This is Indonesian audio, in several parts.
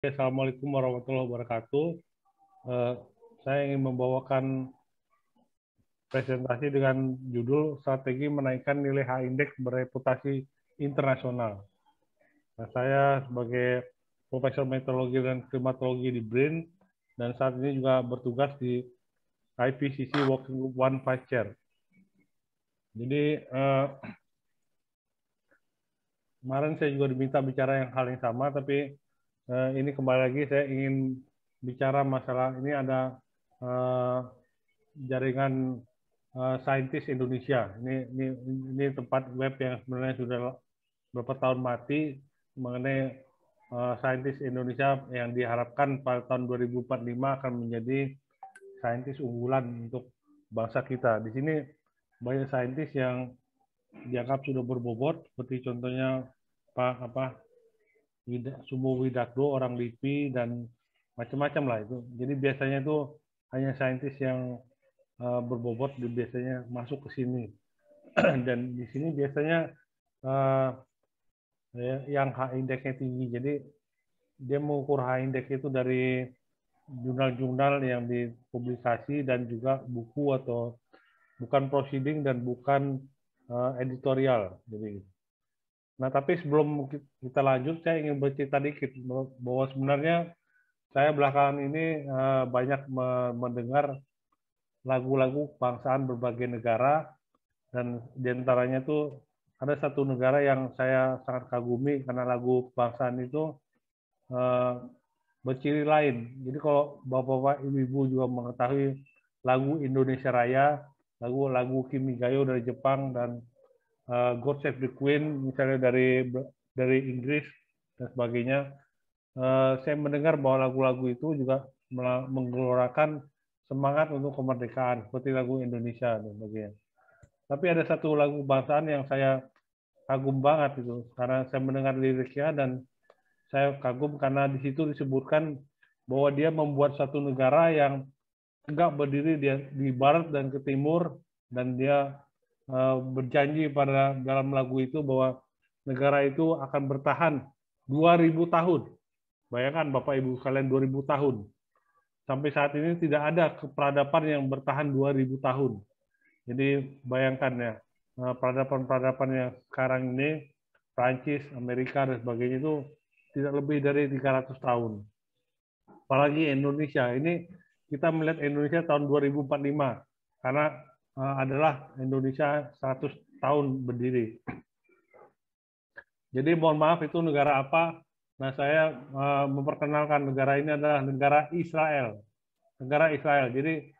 Assalamualaikum warahmatullahi wabarakatuh. Eh, saya ingin membawakan presentasi dengan judul Strategi Menaikkan Nilai H-Index Bereputasi Internasional. Nah, saya sebagai Profesor Meteorologi dan Klimatologi di BRIN dan saat ini juga bertugas di IPCC Working Group One Vice Chair. Jadi kemarin saya juga diminta bicara hal yang sama, tapi ini kembali lagi saya ingin bicara masalah ini ada jaringan saintis Indonesia. Ini tempat web yang sebenarnya sudah beberapa tahun mati mengenai saintis Indonesia yang diharapkan pada tahun 2045 akan menjadi saintis unggulan untuk bangsa kita. Di sini banyak saintis yang dianggap sudah berbobot, seperti contohnya Pak Sumo Widakdo, orang LIPI dan macam-macam lah itu. Jadi biasanya itu hanya saintis yang berbobot biasanya masuk ke sini. Dan di sini biasanya yang H-indexnya tinggi. Jadi dia mengukur H-index itu dari jurnal-jurnal yang dipublikasi dan juga buku atau bukan proceeding dan bukan editorial. Jadi, nah tapi sebelum kita lanjut, saya ingin bercerita dikit bahwa sebenarnya saya belakangan ini banyak mendengar lagu-lagu kebangsaan berbagai negara, dan diantaranya itu ada satu negara yang saya sangat kagumi karena lagu kebangsaan itu berciri lain. Jadi kalau bapak-bapak, ibu-ibu juga mengetahui lagu Indonesia Raya, lagu Kimigayo dari Jepang, dan God Save the Queen misalnya dari Inggris dan sebagainya. Saya mendengar bahwa lagu-lagu itu juga menggelorakan semangat untuk kemerdekaan seperti lagu Indonesia dan sebagainya. Tapi ada satu lagu kebangsaan yang saya kagum banget itu karena saya mendengar liriknya dan saya kagum karena di situ disebutkan bahwa dia membuat satu negara yang tegak berdiri di barat dan ke timur, dan dia berjanji pada dalam lagu itu bahwa negara itu akan bertahan 2000 tahun. Bayangkan Bapak Ibu kalian 2000 tahun. Sampai saat ini tidak ada peradaban yang bertahan 2000 tahun. Jadi bayangkan ya, peradaban-peradaban yang sekarang ini, Prancis, Amerika, dan sebagainya itu tidak lebih dari 300 tahun. Apalagi Indonesia, ini kita melihat Indonesia tahun 2045, karena adalah Indonesia 100 tahun berdiri. Jadi mohon maaf itu negara apa? Nah saya memperkenalkan negara ini adalah negara Israel. Negara Israel. Jadi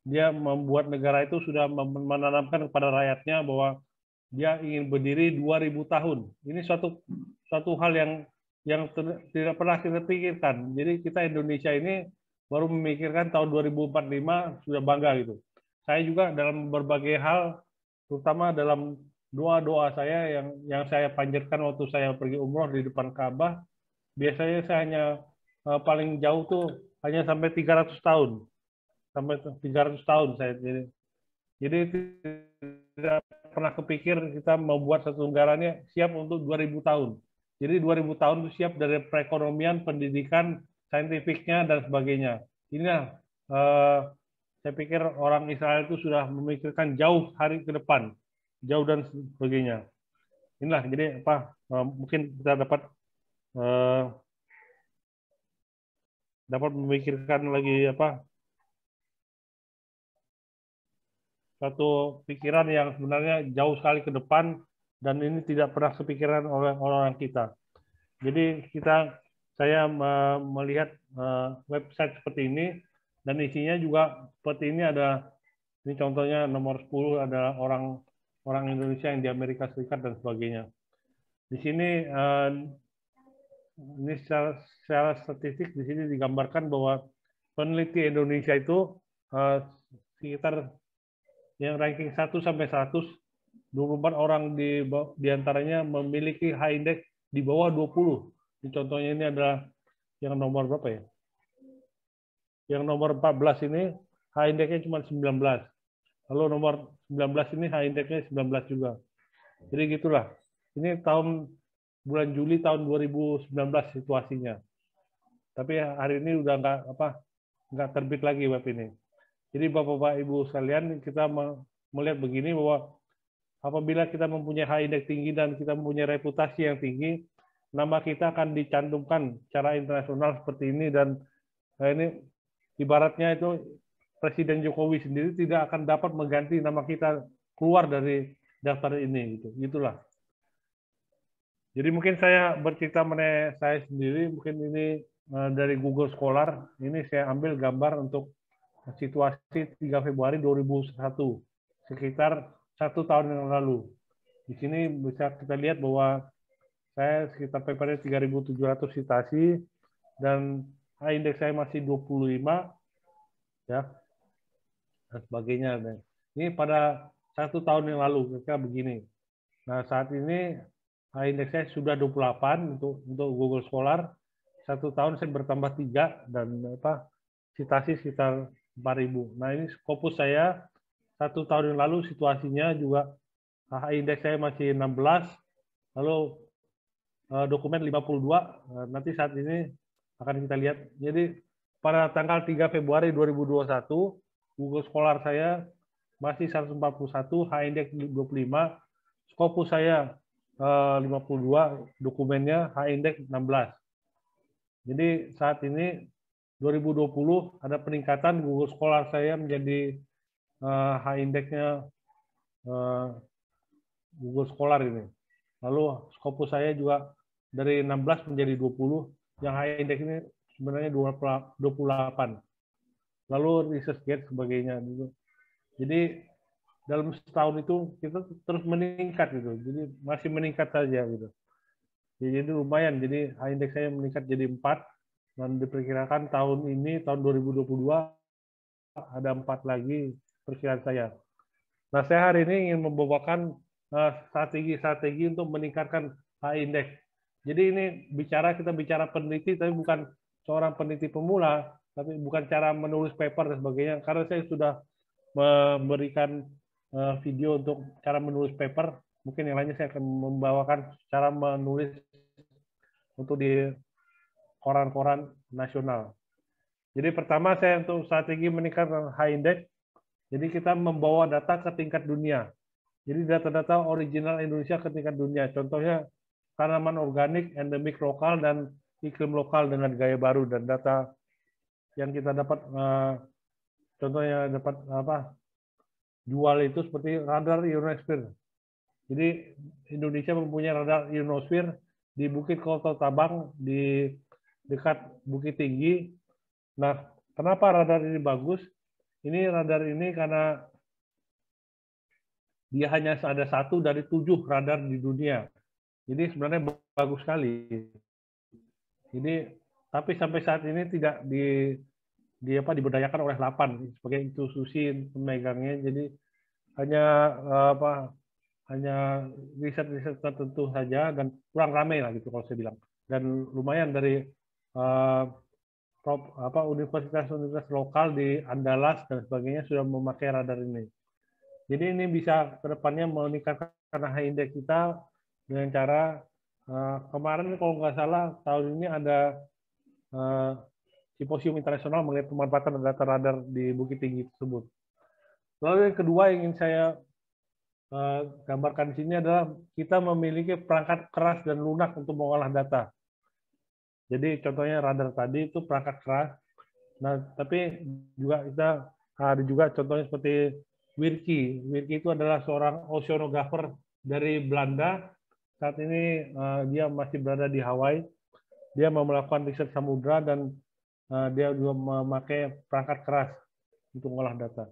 dia membuat negara itu sudah menanamkan kepada rakyatnya bahwa dia ingin berdiri 2000 tahun. Ini suatu hal yang tidak pernah kita pikirkan. Jadi kita Indonesia ini baru memikirkan tahun 2045 sudah bangga gitu. Saya juga dalam berbagai hal, terutama dalam doa-doa saya yang saya panjatkan waktu saya pergi umroh di depan Ka'bah, biasanya saya hanya paling jauh tuh hanya sampai 300 tahun. Sampai 300 tahun saya. Jadi tidak pernah kepikir kita membuat satu negaranya siap untuk 2000 tahun. Jadi 2000 tahun itu siap dari perekonomian, pendidikan, saintifiknya, dan sebagainya. Inilah saya pikir orang Israel itu sudah memikirkan jauh hari ke depan, jauh dan sebagainya. Inilah jadi apa mungkin kita eh, dapat memikirkan lagi apa satu pikiran yang sebenarnya jauh sekali ke depan dan ini tidak pernah kepikiran oleh orang-orang kita. Jadi saya melihat website seperti ini dan isinya juga seperti ini, ini contohnya nomor 10 adalah orang Indonesia yang di Amerika Serikat dan sebagainya. Di sini ini secara statistik di sini digambarkan bahwa peneliti Indonesia itu sekitar yang ranking 1 sampai 100, 24 orang di antaranya memiliki high index di bawah 20. Ini contohnya ini adalah yang nomor berapa ya? Yang nomor 14 ini high indexnya cuma 19. Lalu nomor 19 ini high indexnya 19 juga. Jadi gitulah. Ini bulan Juli tahun 2019 situasinya. Tapi hari ini udah nggak terbit lagi web ini. Jadi Bapak-Bapak Ibu sekalian, kita melihat begini bahwa apabila kita mempunyai high index tinggi dan kita mempunyai reputasi yang tinggi, nama kita akan dicantumkan secara internasional seperti ini, dan ini ibaratnya itu Presiden Jokowi sendiri tidak akan dapat mengganti nama kita keluar dari daftar ini, gitu. Itulah. Jadi mungkin saya bercerita mengenai saya sendiri, mungkin ini dari Google Scholar. Ini saya ambil gambar untuk situasi 3 Februari 2001, sekitar 1 tahun yang lalu. Di sini bisa kita lihat bahwa saya sekitar papernya 3.700 citasi, dan indeks saya masih 25, ya, dan sebagainya. Ini pada 1 tahun yang lalu, kira-kira begini. Nah, saat ini indeks saya sudah 28 untuk Google Scholar. 1 tahun saya bertambah 3, dan citasi sekitar 4.000. Nah, ini Scopus saya 1 tahun yang lalu, situasinya juga indeks saya masih 16, lalu dokumen 52. Nanti saat ini akan kita lihat. Jadi pada tanggal 3 Februari 2021, Google Scholar saya masih 141, H-index 25, Scopus saya 52, dokumennya H-index 16. Jadi saat ini 2020 ada peningkatan Google Scholar saya menjadi H-index-nya Google Scholar ini. Lalu Scopus saya juga dari 16 menjadi 20, yang H-index ini sebenarnya 28. Lalu ResearchGate sebagainya gitu. Jadi dalam setahun itu kita terus meningkat gitu. Jadi masih meningkat saja gitu. Jadi lumayan. Jadi H-index saya meningkat jadi 4, dan diperkirakan tahun ini, tahun 2022 ada 4 lagi perkiraan saya. Nah, saya hari ini ingin membawakan strategi-strategi untuk meningkatkan H-index. Jadi ini kita bicara peneliti, tapi bukan seorang peneliti pemula, tapi bukan cara menulis paper dan sebagainya. Karena saya sudah memberikan video untuk cara menulis paper, mungkin yang lainnya saya akan membawakan cara menulis untuk di koran-koran nasional. Jadi pertama saya untuk strategi meningkatkan H-index, jadi kita membawa data ke tingkat dunia. Jadi data-data original Indonesia ke tingkat dunia. Contohnya tanaman organik, endemik lokal, dan iklim lokal dengan gaya baru, dan data yang kita dapat, contohnya dapat jual itu seperti radar ionosfer. Jadi Indonesia mempunyai radar ionosfer di Bukit Kota Tabang, di dekat Bukit Tinggi. Nah, kenapa radar ini bagus? Ini radar ini karena dia hanya ada 1 dari 7 radar di dunia. Jadi sebenarnya bagus sekali. Jadi tapi sampai saat ini tidak diberdayakan oleh LAPAN sebagai institusi pemegangnya. Jadi hanya riset-riset tertentu saja, dan kurang ramai lah gitu kalau saya bilang. Dan lumayan dari universitas lokal di Andalas dan sebagainya sudah memakai radar ini. Jadi ini bisa kedepannya meningkatkan H-index kita dengan cara kemarin kalau nggak salah tahun ini ada simposium internasional mengenai pemanfaatan data radar di Bukit Tinggi tersebut. Lalu yang kedua yang ingin saya gambarkan di sini adalah kita memiliki perangkat keras dan lunak untuk mengolah data. Jadi contohnya radar tadi itu perangkat keras. Nah, tapi juga kita ada juga contohnya seperti Wirky. Wirky itu adalah seorang oceanographer dari Belanda. Saat ini dia masih berada di Hawaii. Dia mau melakukan riset samudra, dan dia juga memakai perangkat keras untuk mengolah data.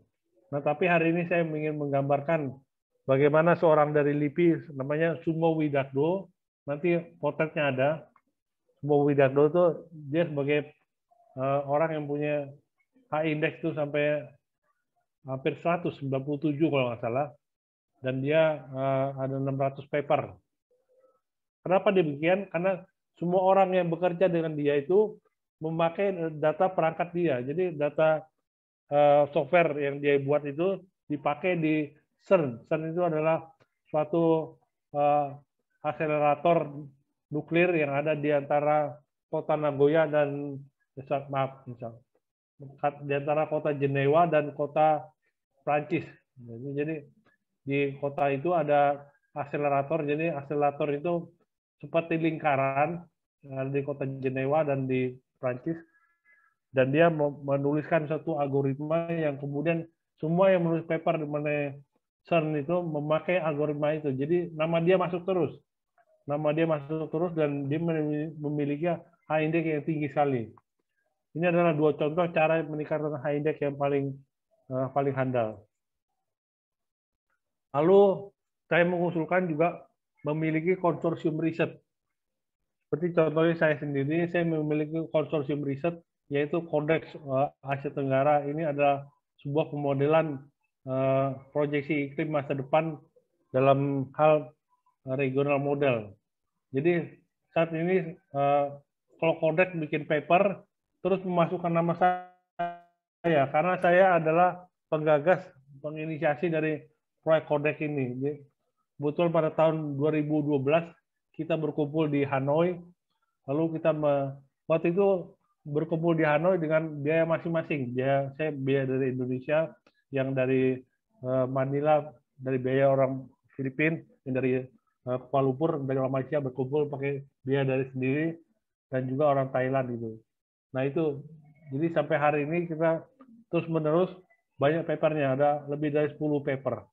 Nah, tapi hari ini saya ingin menggambarkan bagaimana seorang dari LIPI, namanya Sumo Widakdo, nanti potretnya ada. Sumo Widakdo itu dia sebagai orang yang punya H-index itu sampai hampir 197 kalau nggak salah, dan dia ada 600 paper. Kenapa demikian? Karena semua orang yang bekerja dengan dia itu memakai data perangkat dia. Jadi data software yang dia buat itu dipakai di CERN. CERN itu adalah suatu akselerator nuklir yang ada di antara kota Nagoya dan di antara kota Jenewa dan kota Prancis. Jadi di kota itu ada akselerator. Jadi akselerator itu seperti lingkaran di kota Jenewa dan di Prancis. Dan dia menuliskan satu algoritma yang kemudian semua yang menulis paper mengenai CERN itu memakai algoritma itu. Jadi nama dia masuk terus. Nama dia masuk terus dan dia memiliki H-index yang tinggi sekali. Ini adalah dua contoh cara meningkatkan H-index yang paling handal. Lalu saya mengusulkan juga memiliki konsorsium riset. Seperti contohnya saya sendiri, saya memiliki konsorsium riset yaitu Codex Asia Tenggara. Ini adalah sebuah pemodelan proyeksi iklim masa depan dalam hal regional model. Jadi saat ini kalau Codex bikin paper, terus memasukkan nama saya, karena saya adalah penggagas, penginisiasi dari proyek Codex ini. Betul pada tahun 2012 kita berkumpul di Hanoi, lalu kita waktu itu berkumpul di Hanoi dengan biaya masing-masing. Saya biaya dari Indonesia, yang dari Manila dari biaya orang Filipina, yang dari Kuala Lumpur dari orang Malaysia berkumpul pakai biaya dari sendiri, dan juga orang Thailand itu. Nah itu, jadi sampai hari ini kita terus-menerus banyak papernya, ada lebih dari 10 paper.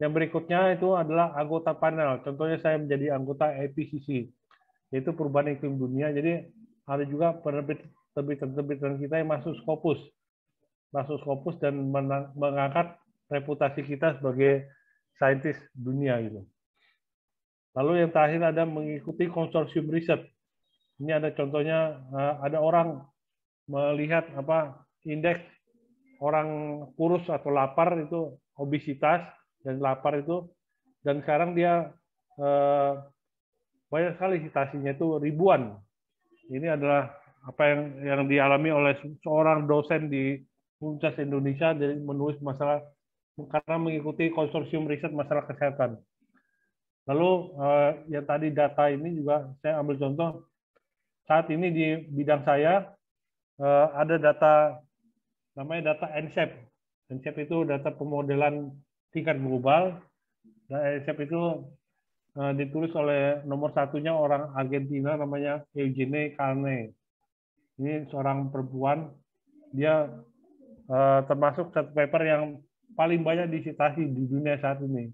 Yang berikutnya itu adalah anggota panel. Contohnya saya menjadi anggota IPCC, yaitu perubahan iklim dunia. Jadi ada juga penerbitan kita yang masuk Scopus dan mengangkat reputasi kita sebagai saintis dunia gitu. Lalu yang terakhir ada mengikuti konsorsium riset. Ini ada contohnya, ada orang melihat indeks orang kurus atau lapar itu obesitas dan lapar itu, dan sekarang dia banyak sekali citasinya itu ribuan. Ini adalah apa yang dialami oleh seorang dosen di Universitas Indonesia dari menulis masalah karena mengikuti konsorsium riset masalah kesehatan. Lalu yang tadi data ini juga saya ambil contoh. Saat ini di bidang saya ada data namanya data NCEP. NCEP itu data pemodelan tingkat global. Dan NCEP itu ditulis oleh nomor satunya orang Argentina namanya Eugenie Carne. Ini seorang perempuan. Dia termasuk satu paper yang paling banyak disitasi di dunia saat ini.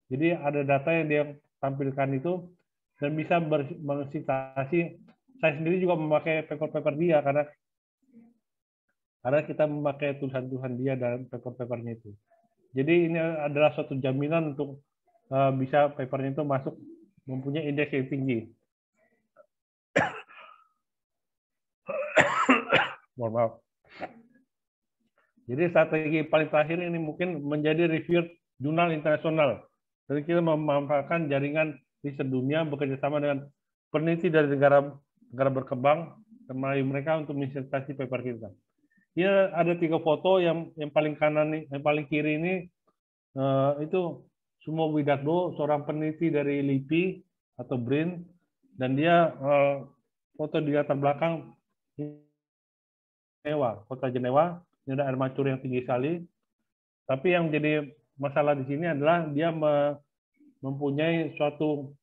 Jadi ada data yang dia tampilkan itu dan bisa mensitasi. Saya sendiri juga memakai paper-paper dia karena kita memakai tulisan-tulisan dia dalam paper-papernya itu. Jadi ini adalah suatu jaminan untuk bisa papernya itu masuk mempunyai indeks yang tinggi. Mohon maaf. Jadi strategi paling terakhir ini mungkin menjadi review jurnal internasional. Jadi kita memanfaatkan jaringan riset dunia bekerja sama dengan peneliti dari negara berkembang melalui mereka untuk mensertasi paper kita. Ini ada 3 foto, yang paling kanan nih, yang paling kiri ini itu Sumo Widardo, seorang peneliti dari LIPI atau BRIN, dan dia foto di latar belakang Jenewa, kota Jenewa. Ini ada air mancur yang tinggi sekali. Tapi yang jadi masalah di sini adalah dia mempunyai suatu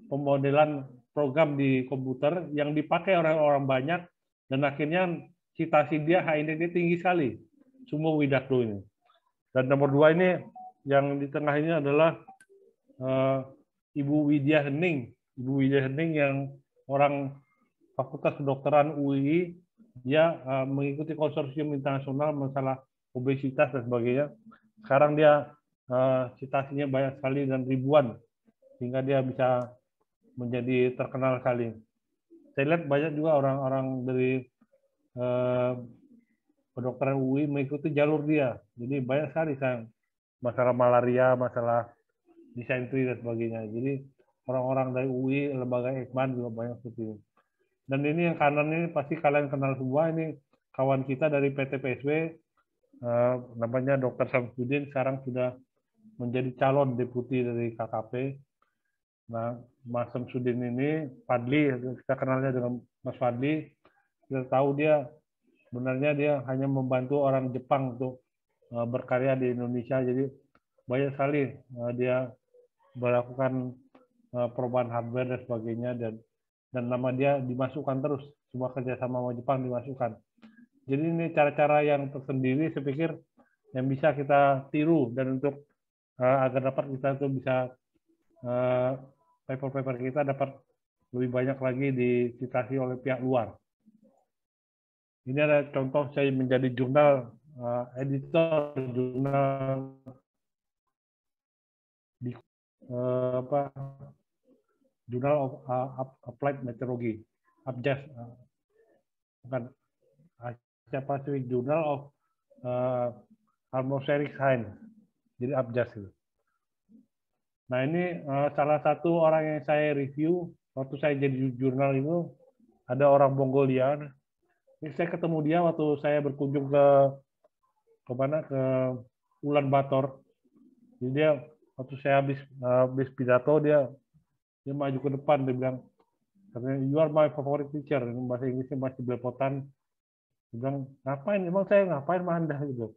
pemodelan program di komputer yang dipakai oleh orang banyak, dan akhirnya citasi dia H-index tinggi sekali, Sumo Widardo ini. Dan nomor 2 ini yang di tengah ini adalah Ibu Widya Hening. Ibu Widya Hening yang orang Fakultas Kedokteran UI, dia mengikuti konsorsium internasional masalah obesitas dan sebagainya. Sekarang dia citasinya banyak sekali dan ribuan, sehingga dia bisa menjadi terkenal sekali. Saya lihat banyak juga orang-orang dari kedokteran UI mengikuti jalur dia. Jadi banyak sekali masalah malaria, masalah disentri dan sebagainya. Jadi orang-orang dari UI, lembaga Eijkman juga banyak seperti itu. Dan ini yang kanan ini pasti kalian kenal semua, ini kawan kita dari PT PSW, namanya Dr. Samsudin, sekarang sudah menjadi calon deputi dari KKP. Nah, Mas Samsudin ini, Padli, kita kenalnya dengan Mas Fadli, kita tahu dia sebenarnya dia hanya membantu orang Jepang untuk berkarya di Indonesia. Jadi banyak sekali dia melakukan perubahan hardware dan sebagainya, dan nama dia dimasukkan terus, semua kerjasama sama Jepang dimasukkan. Jadi ini cara-cara yang tersendiri saya pikir yang bisa kita tiru, dan untuk agar dapat kita tuh bisa paper-paper kita dapat lebih banyak lagi dicitasi oleh pihak luar. Ini ada contoh saya menjadi jurnal editor jurnal di Journal of Applied Meteorology, APJAS, bukan Asia Pacific Journal of Atmospheric Science, jadi APJAS itu. Nah ini salah satu orang yang saya review waktu saya jadi jurnal itu, ada orang Mongolia. Ini saya ketemu dia waktu saya berkunjung ke mana, ke Ulaanbaatar. Jadi dia waktu saya habis pidato, dia maju ke depan, dia bilang, katanya, "You are my favorite teacher." Bahasa Inggrisnya masih belepotan. Dia bilang, "Ngapain? Emang saya ngapain sama Anda?" gitu.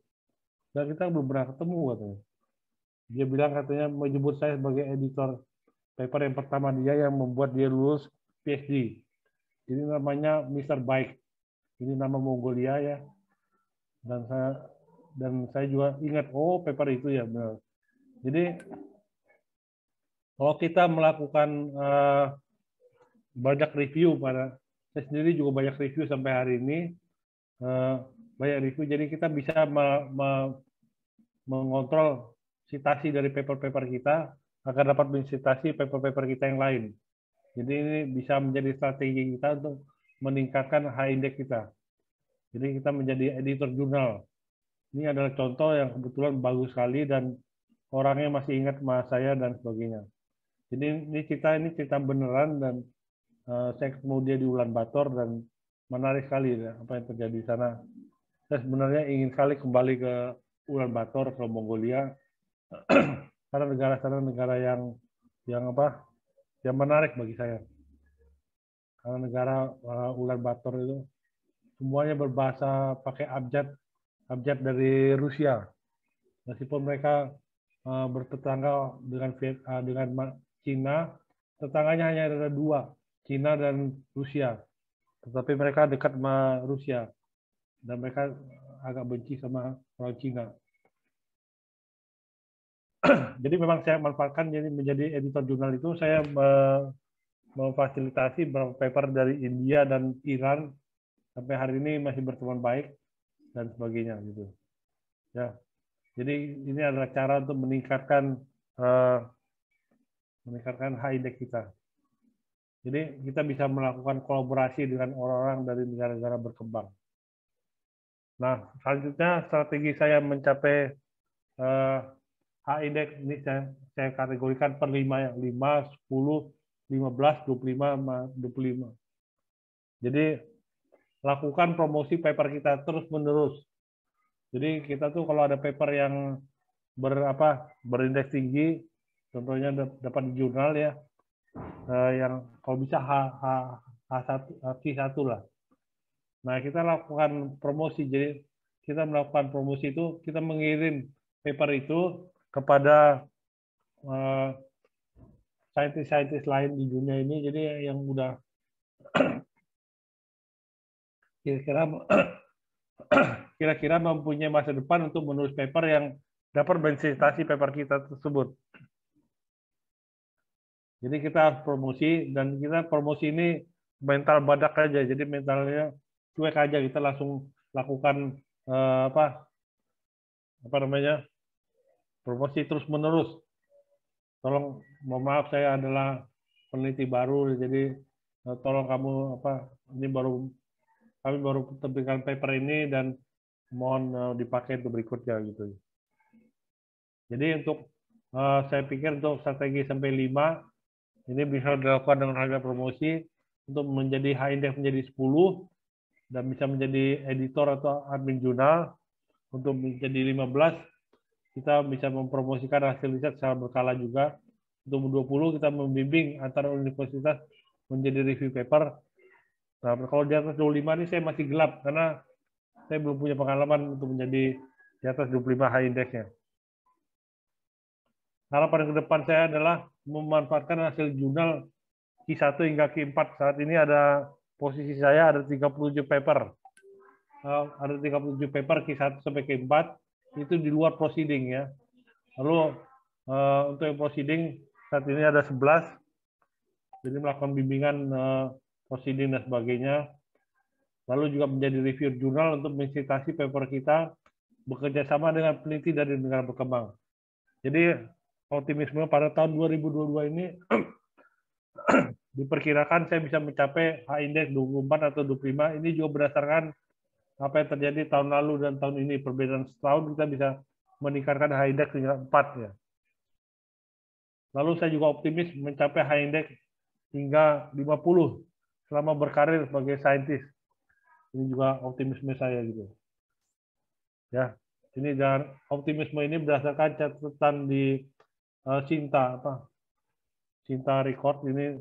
Dan kita belum pernah ketemu katanya. Dia bilang katanya menyebut saya sebagai editor paper yang pertama dia, yang membuat dia lulus PhD. Ini namanya Mr. Bike. Ini nama Mongolia ya. Dan saya juga ingat, oh paper itu ya benar. Jadi kalau kita melakukan banyak review, saya sendiri juga banyak review sampai hari ini, banyak review, jadi kita bisa mengontrol citasi dari paper-paper kita agar dapat mencitasi paper-paper kita yang lain. Jadi ini bisa menjadi strategi kita untuk meningkatkan H-index kita. Jadi kita menjadi editor jurnal. Ini adalah contoh yang kebetulan bagus sekali dan orangnya masih ingat sama saya dan sebagainya. Jadi ini cerita beneran, dan saya ketemu dia di Ulaanbaatar dan menarik sekali ya, apa yang terjadi di sana. Saya sebenarnya ingin sekali kembali ke Ulaanbaatar, ke Mongolia, karena negara sana negara yang menarik bagi saya. Karena negara Ulaanbaatar itu semuanya berbahasa pakai abjad dari Rusia. Meskipun mereka bertetangga dengan Cina, tetangganya hanya ada dua, Cina dan Rusia. Tetapi mereka dekat sama Rusia, dan mereka agak benci sama orang Cina. Jadi memang saya manfaatkan jadi menjadi editor jurnal itu, saya memfasilitasi beberapa paper dari India dan Iran, sampai hari ini masih berteman baik dan sebagainya gitu. Ya. Jadi ini adalah cara untuk meningkatkan H-index kita. Jadi kita bisa melakukan kolaborasi dengan orang-orang dari negara-negara berkembang. Nah, selanjutnya strategi saya mencapai H-index ini saya kategorikan per 5 ya, 5, 10, 15, 25, 25. Jadi lakukan promosi paper kita terus-menerus. Jadi kita tuh kalau ada paper yang berindeks tinggi, contohnya dapat di jurnal ya, yang kalau bisa H1 lah. Nah, kita lakukan promosi. Jadi kita melakukan promosi itu, kita mengirim paper itu kepada saintis-saintis lain di dunia ini. Jadi yang udah kira-kira mempunyai masa depan untuk menulis paper yang dapat mencitasi paper kita tersebut. Jadi kita harus promosi, dan kita promosi ini mental badak aja. Jadi mentalnya cuek aja, kita langsung lakukan promosi terus-menerus. Tolong, mohon maaf, saya adalah peneliti baru, jadi tolong kamu ini kami baru terbitkan paper ini dan mohon dipakai untuk berikutnya gitu. Jadi untuk saya pikir untuk strategi sampai 5 ini bisa dilakukan dengan harga promosi untuk menjadi H-index menjadi 10 dan bisa menjadi editor atau admin jurnal. Untuk menjadi 15 kita bisa mempromosikan hasil riset secara berkala juga. Untuk 20 kita membimbing antara universitas menjadi review paper. Nah, kalau di atas 25 ini saya masih gelap karena saya belum punya pengalaman untuk menjadi di atas 25 high index-nya. Harapan ke depan saya adalah memanfaatkan hasil jurnal Q1 hingga Q4. Saat ini ada posisi saya ada 37 paper. Ada 37 paper Q1 sampai Q4 itu di luar proceeding ya. Lalu untuk yang proceeding saat ini ada 11. Jadi melakukan bimbingan proceeding dan sebagainya. Lalu juga menjadi review jurnal untuk mensitasi paper kita bekerja sama dengan peneliti dari negara berkembang. Jadi optimisme pada tahun 2022 ini diperkirakan saya bisa mencapai H-index 24 atau 25. Ini juga berdasarkan apa yang terjadi tahun lalu dan tahun ini. Perbedaan setahun kita bisa meningkatkan H-index hingga 4 ya. Lalu saya juga optimis mencapai H-index hingga 50 selama berkarir sebagai saintis. Ini juga optimisme saya gitu. Ya, ini dan optimisme ini berdasarkan catatan di Sinta Record ini.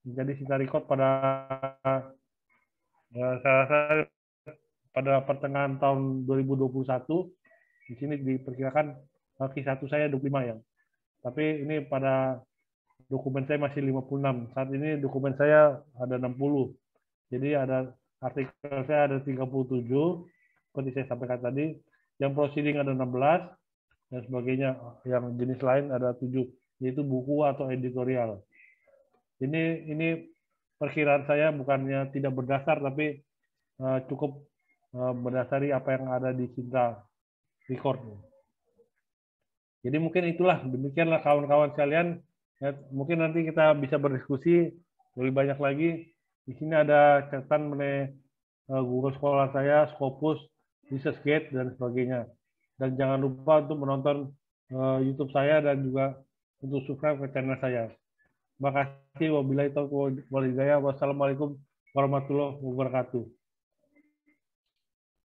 Jadi Sinta Record pada pada pertengahan tahun 2021 di sini diperkirakan Q1 saya 25 ya. Tapi ini pada dokumen saya masih 56. Saat ini dokumen saya ada 60. Jadi ada artikel saya ada 37 seperti saya sampaikan tadi. Yang proceeding ada 16 dan sebagainya. Yang jenis lain ada 7, yaitu buku atau editorial. Ini perkiraan saya bukannya tidak berdasar tapi cukup berdasari apa yang ada di Sinta Record. Jadi mungkin itulah, demikianlah kawan-kawan sekalian. Ya, mungkin nanti kita bisa berdiskusi lebih banyak lagi. Di sini ada catatan mengenai Google Scholar saya, Scopus, ResearchGate, dan sebagainya. Dan jangan lupa untuk menonton YouTube saya dan juga untuk subscribe ke channel saya. Terima kasih. Wabillahi taufiq wal hidayah. Wassalamualaikum warahmatullahi wabarakatuh.